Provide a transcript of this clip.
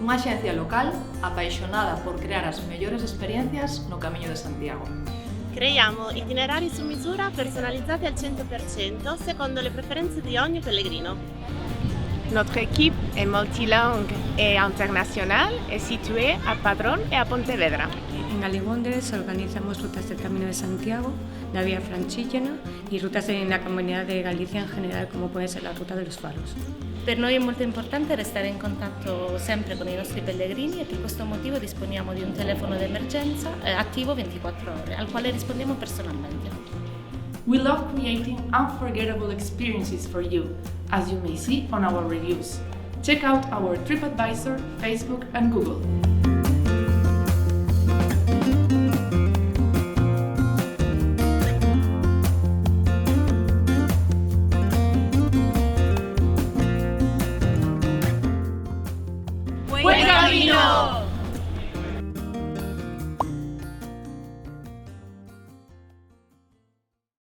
Unha axencia local apaixonada por crear as mellores experiencias no Camiño de Santiago. Creiamo itinerari su misura personalizzati al 100% secondo le preferenze di ogni pellegrino. Notre équipe est multilingue et internationale et située à Padrón et à Pontevedra. En Aligondes organizamos rutas del Camino de Santiago, la Vía Franchíllena y rutas en la Comunidad de Galicia en general, come puede ser la Ruta de los Faros. Per noi è molto importante restare in contatto sempre con i nostri pellegrini e per questo motivo disponiamo di un telefono d'emergenza attivo 24 ore, al quale rispondiamo personalmente. We love creating unforgettable experiences for you, as you may see on our reviews. Check out our TripAdvisor, Facebook and Google. ¡Buen camino!